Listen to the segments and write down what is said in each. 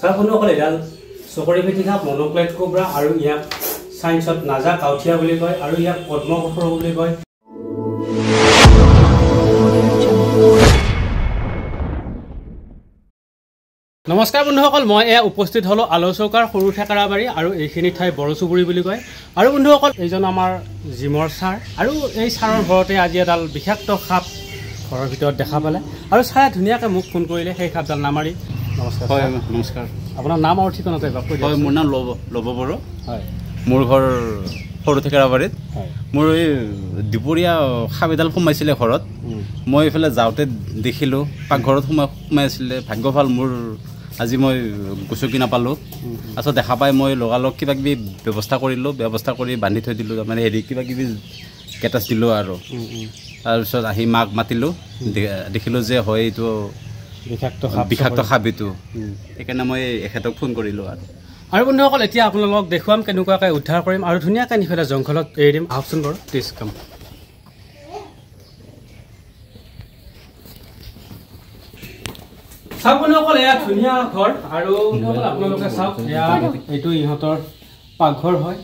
চাওক বন্ধুসকল এডাল চকৰি ফেটি সাপ মনোক্লেট কোব্ৰা আৰু ইয়াক সায়েন্সত নাজা কাউথিয়া বুলি কয় আৰু ইয়াক পদ্মকঠৰ বুলি কয়। নমস্কাৰ বন্ধুসকল, মই উপস্থিত হলো আলোচকাৰ সৰু ঠেকাৰাবাৰী আৰু এইখিনি ঠাই বৰচুবুৰী বুলি কয়। আৰু বন্ধুসকল এইজন আমাৰ জিমৰ ছাৰ আৰু এই ছাৰৰ ঘৰতে আজি এডাল বিষাক্ত সাপ ঘৰৰ ভিতৰত দেখা পালে আৰু ছাৰে ধুনীয়াকৈ মোক ফোন কৰিলে সেই সাপডাল নামাৰি। নমস্কাৰ। হয় নমস্কাৰ। আপোনাৰ নাম আৰু ঠিকনাটো এবাৰ কৈ দিয়ক। হয়, মোৰ নাম লব বড়ো। হয়, মোৰ ঘৰ সৰু ঠেকাৰাবাৰীত। হয়, মোৰ এই দুপৰীয়া সাপ এডাল সোমাইছিলে ঘৰত। মই এইফালে যাওঁতে দেখিলোঁ পাকঘৰত সোমাই আছিলে। ভাগ্য ভাল মোৰ আজি মই গুচকি নাপালোঁ। আচলতে দেখা পাই মই লগালগ কিবা কিবি ব্যৱস্থা কৰিলোঁ, ব্যৱস্থা কৰি বান্ধি থৈ দিলোঁ, মানে হেৰি কিবা কিবি কেটাচ দিলোঁ আৰু তাৰপিছত আহি মাক মাতিলোঁ, দেখিলোঁ যে হয় এইটো বিষাক্ত সাপ এইটো। সেইকাৰণে মই এখেতক ফোন কৰিলোঁ। আৰু বন্ধুসকল এতিয়া আপোনালোকক দেখুৱাম কেনেকুৱাকৈ উদ্ধাৰ কৰিম আৰু ধুনীয়াকৈ নিফালে জংঘলত এৰি দিম। আহকচোন বাৰু প্লিজ কাম। চাওক বন্ধুসকল এয়া ধুনীয়া ঘৰ আৰু আপোনালোকে চাওক এয়া এইটো ইহঁতৰ পাকঘৰ হয়।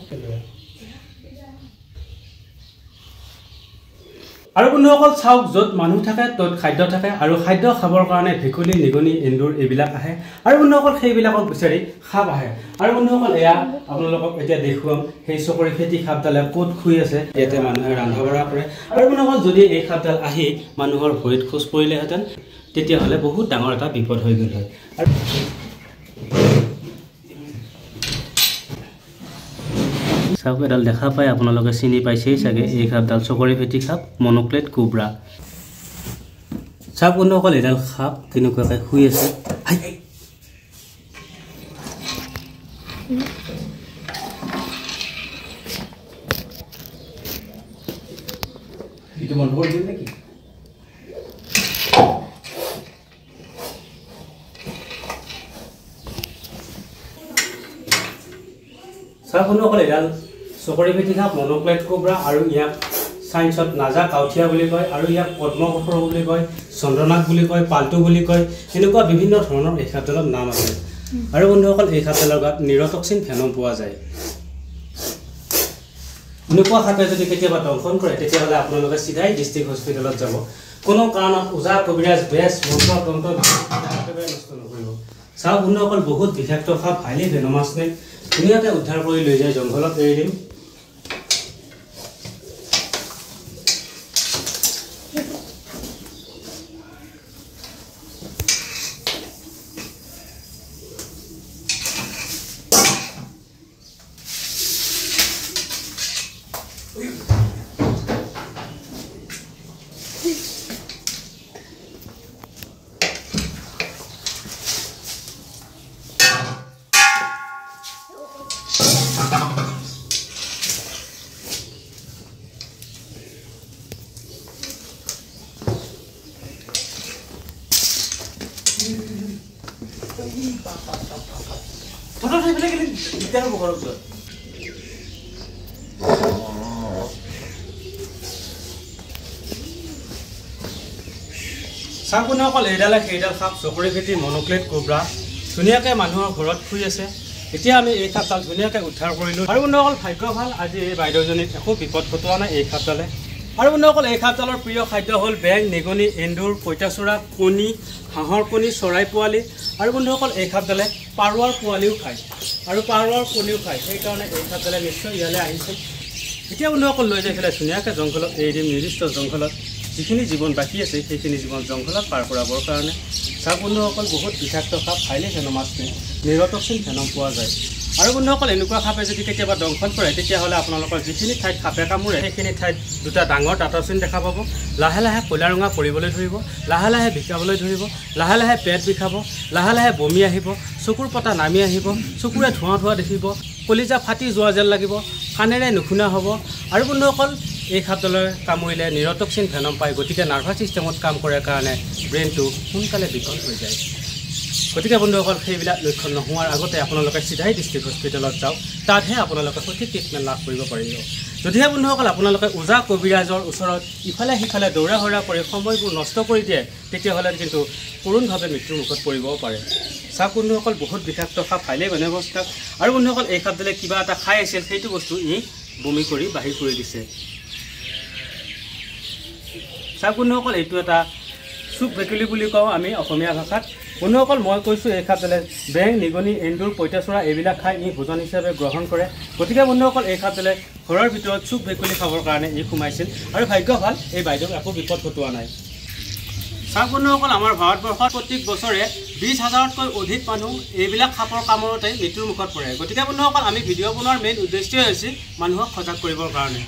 আৰু বন্ধুসকল চাওক য'ত মানুহ থাকে ত'ত খাদ্য থাকে আৰু খাদ্য খাবৰ কাৰণে ভেকুলী, নিগনি, এন্দুৰ এইবিলাক আহে আৰু বন্ধুসকল সেইবিলাকক বিচাৰি সাপ আহে। আৰু বন্ধুসকল এয়া আপোনালোকক এতিয়া দেখুৱাম সেই চকৰি ফেটি সাপডালে ক'ত শুই আছে। ইয়াতে মানুহে ৰন্ধা বঢ়া কৰে আৰু বন্ধুসকল যদি এই সাপডাল আহি মানুহৰ ভৰিত খোজ পৰিলেহেঁতেন তেতিয়াহ'লে বহুত ডাঙৰ এটা বিপদ হৈ গ'ল হয়। আৰু চাওক এডাল দেখা পাই আপোনালোকে চিনি পাইছেই চাগে, এই সাপডাল চকৰি ফেটি সাপ মনোক্লেট কোব্ৰা। চাওক বন্ধুসকল এডাল সাপ কেনেকুৱাকৈ শুই আছে। এইটো বন্ধ কৰি দিম নেকি? চাওক বন্ধুসকল এডাল চকৰি ফেটি সাপ মনোক্লেট কোব্ৰা আৰু ইয়াক সায়েন্সত নাজা কাউথিয়া বুলি কয় আৰু ইয়াক পদ্মকঠৰ বুলি কয়, চন্দ্ৰনাথ বুলি কয়, পাল্টু বুলি কয়। এনেকুৱা বিভিন্ন ধৰণৰ এই সাপডালৰ নাম আছে। আৰু বন্ধুসকল এই সাপডালৰ গাত নিৰটক্সিন ভেনম পোৱা যায়। এনেকুৱা সাপে যদি কেতিয়াবা দংশন কৰে তেতিয়াহ'লে আপোনালোকে চিধাই ডিষ্ট্ৰিক্ট হস্পিটেলত যাব। কোনো কাৰণত ওজা কবিৰাজ বেজ মন্ত্ৰ তন্ত্ৰ একেবাৰে নষ্ট নকৰিব। চাওক বন্ধুসকল বহুত বিষাক্ত সাপ, হাইলি ভেনমাছ স্নেক ধুনীয়াকৈ উদ্ধাৰ কৰি লৈ যায় জংঘলত এৰি দিম। চাওক বন্ধুসকল এইডালে সেইডাল সাপ চকৰি ফেটি মনোক্লেট কোব্ৰা ধুনীয়াকৈ মানুহৰ ঘৰত শুই আছে। এতিয়া আমি এই সাপডাল ধুনীয়াকৈ উদ্ধাৰ কৰিলোঁ। আৰু বন্ধুসকল ভাগ্য ভাল আজি এই বাইদেউজনীক একো বিপদ ঘটোৱা নাই এই সাপডালে। আৰু বন্ধুসকল এই সাপডালৰ প্ৰিয় খাদ্য হ'ল বেং, নিগনি, এন্দুৰ, পঁইতাচোৰা, কণী, হাঁহৰ কণী, চৰাই পোৱালি। আৰু বন্ধুসকল এই সাপডালে পাৰুৱাৰ পোৱালিও খায় আৰু পাৰুৱাৰ কণীও খায়। সেইকাৰণে এই সাপডালে নিশ্চয় ইয়ালৈ আহিছে। এতিয়া বন্ধুসকল লৈ যাই পেলাই ধুনীয়াকৈ জংঘলত এৰি দিম। নিৰ্দিষ্ট জংঘলত যিখিনি জীৱন বাকী আছে সেইখিনি জীৱন জংঘলত পাৰ কৰাবৰ কাৰণে। চাওক বন্ধুসকল বহুত বিষাক্ত সাপ, হাইলি ভেনমাছ স্নেক, নিৰটক্সিন ভেনম পোৱা যায়। আৰু বন্ধুসকল এনেকুৱা সাপে যদি কেতিয়াবা দংশন কৰে তেতিয়াহ'লে আপোনালোকৰ যিখিনি ঠাইত সাপে কামোৰে সেইখিনি ঠাইত দুটা ডাঙৰ দাঁতৰ চিন দেখা পাব। লাহে লাহে ক'লা ৰঙা পৰিবলৈ ধৰিব, লাহে লাহে বিষাবলৈ ধৰিব, লাহে লাহে পেট বিষাব, লাহে লাহে বমি আহিব, চকুৰ পতা নামি আহিব, চকুৰে ধোঁৱা ধোঁৱা দেখিব, কলিজা ফাটি যোৱা যেন লাগিব, কাণেৰে নুশুনা হ'ব। আৰু বন্ধুসকল এই সাপডালে কামুৰিলে নিৰটক্সিন ভেনম পায়, গতিকে নাৰ্ভাছ ছিষ্টেমত কাম কৰে কাৰণে ব্ৰেইনটো সোনকালে বিকল হৈ যায়। গতিকে বন্ধুসকল সেইবিলাক লক্ষণ নোহোৱাৰ আগতে আপোনালোকে চিধাই ডিষ্ট্ৰিক্ট হস্পিটেলত যাওক, তাতহে আপোনালোকে সঠিক ট্ৰিটমেণ্ট লাভ কৰিব পাৰিব। যদিহে বন্ধুসকল আপোনালোকে ওজা কবিৰাজৰ ওচৰত ইফালে সিফালে দৌৰা হৰা কৰি সময়বোৰ নষ্ট কৰি দিয়ে তেতিয়াহ'লে কিন্তু কৰোণভাৱে মৃত্যুৰ মুখত পৰিবও পাৰে চাওক বন্ধুসকল বহুত বিষাক্ত সাপ ফাইলে বনে অৱস্থাত আৰু বন্ধুসকল এই সাপডালে কিবা এটা খাই আছিল সেইটো বস্তু ই বমি কৰি বাহিৰ কৰি দিছে চাওক বন্ধুসকল এইটো এটা চুক ভেকুলি বুলি কওঁ আমি অসমীয়া ভাষাত বন্ধুসকল মই কৈছোঁ এই সাপডালে বেং নিগনি এন্দুৰ পঁইতাচোৰা এইবিলাক খাই ই ভোজন হিচাপে গ্ৰহণ কৰে গতিকে বন্ধুসকল এই সাপডালে ঘৰৰ ভিতৰত চুক ভেকুলি খাবৰ কাৰণে ই সোমাইছিল আৰু ভাগ্য ভাল এই বাইদেউক একো বিপদ ঘটোৱা নাই চাওক বন্ধুসকল আমাৰ ভাৰতবৰ্ষত প্ৰত্যেক বছৰে 20,000তকৈ অধিক মানুহ এইবিলাক সাপৰ কামোৰতে মৃত্যুৰ মুখত পৰে গতিকে বন্ধুসকল আমি ভিডিঅ' বনোৱাৰ মেইন উদ্দেশ্যই হৈছে মানুহক সজাগ কৰিবৰ কাৰণে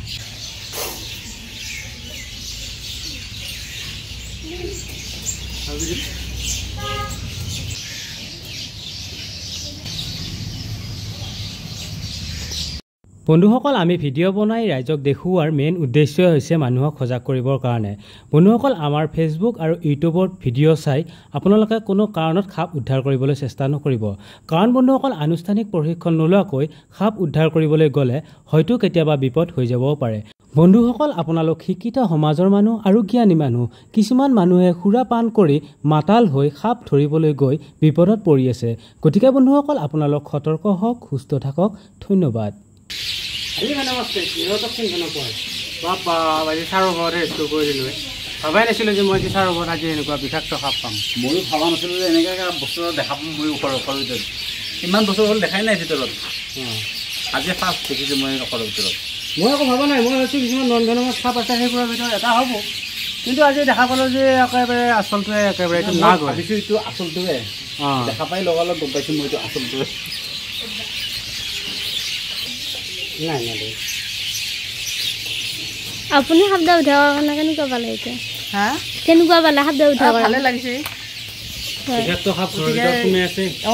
বন্ধুসকল আমি ভিডিঅ' বনাই ৰাইজক দেখুওৱাৰ মেইন উদ্দেশ্যই হৈছে মানুহক সজাগ কৰিবৰ কাৰণে বন্ধুসকল আমাৰ ফেচবুক আৰু ইউটিউবত ভিডিঅ' চাই আপোনালোকে কোনো কাৰণত সাপ উদ্ধাৰ কৰিবলৈ চেষ্টা নকৰিব কাৰণ বন্ধুসকল আনুষ্ঠানিক প্ৰশিক্ষণ নোলোৱাকৈ সাপ উদ্ধাৰ কৰিবলৈ গ'লে হয়তো কেতিয়াবা বিপদ হৈ যাবও পাৰে বন্ধুসকল আপোনালোক শিক্ষিত সমাজৰ মানুহ আৰু জ্ঞানী মানুহ কিছুমান মানুহে সুৰা পান কৰি মাতাল হৈ সাপ ধৰিবলৈ গৈ বিপদত পৰি আছে গতিকে বন্ধুসকল আপোনালোক সতৰ্ক হওক সুস্থ থাকক ধন্যবাদ নমস্তে ইহঁতক কোনখনৰ পৰা বাপা আজি ছাৰৰ ঘৰতে ৰেষ্টু কৰি দিলোঁ ভাবাই নাছিলোঁ যে মই ছাৰৰ ঘৰত আজি এনেকুৱা বিষাক্ত সাপ পাম ময়ো ভাবা নাছিলোঁ যে এনেকৈ বস্তু দেখা পাম মই ওপৰৰ ভিতৰত ইমান বছৰ হ'ল দেখাই নাই ভিতৰত আজি ফাৰ্ষ্ট দেখিছোঁ মই ওপৰৰ ভিতৰত মই আকৌ ভবা নাই মই ভাবিছোঁ কিছুমান নন্দনৰ সাপ আছে সেইবোৰৰ ভিতৰত এটা হ'ব কিন্তু আজি দেখা পালোঁ যে একেবাৰে আচলটোৱে একেবাৰে এইটো না ভাবিছোঁ এইটো আচলটোৱে দেখা পাই লগালগ গম পাইছোঁ মই এইটো আচলটোৱে নাই নাই আপুনি শব্দ উঠাৰ কাৰণে কেনেকুৱা পালে এতিয়া হা কেনেকুৱা পালে শব্দ উঠাৰ ভালে লাগিছে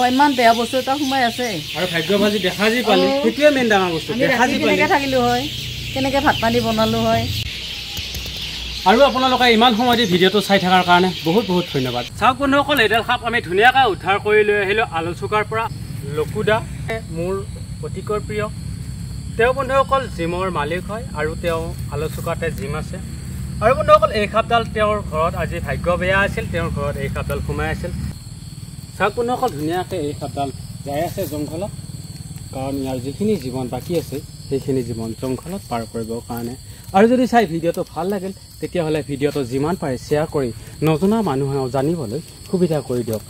ইমান বেয়া বস্তু এটা সোমাই আছে আৰু ভাগ্য ভাজি দেখা যি পালি সেইটোৱে মেইন ডাঙৰ বস্তু দেখা যি কেনেকৈ থাকিলোঁ হয় কেনেকৈ ভাত পানী বনালোঁ হয় আৰু আপোনালোকে ইমান সময় দি ভিডিঅ'টো চাই থকাৰ কাৰণে বহুত বহুত ধন্যবাদ চাওক বন্ধুসকল এইডাল সাপ আমি ধুনীয়াকৈ উদ্ধাৰ কৰি লৈ আহিলোঁ আলুচুকাৰ পৰা লকুদা মোৰ অতিকৈ প্ৰিয় তেওঁ বন্ধুসকল জিমৰ মালিক হয় আৰু তেওঁ আলুচুকাতে জিম আছে আৰু বন্ধুসকল এই সাপডাল তেওঁৰ ঘৰত আজি ভাগ্য বেয়া আছিল তেওঁৰ ঘৰত এই সাপডাল সোমাই আছিল চাওক বন্ধুসকল ধুনীয়াকৈ এই সাপডাল যাই আছে জংঘলত কাৰণ ইয়াৰ যিখিনি জীৱন বাকী আছে সেইখিনি জীৱন জংঘলত পাৰ কৰিবৰ কাৰণে আৰু যদি চাই ভিডিঅ'টো ভাল লাগিল তেতিয়াহ'লে ভিডিঅ'টো যিমান পাৰে শ্বেয়াৰ কৰি নজনা মানুহেও জানিবলৈ সুবিধা কৰি দিয়ক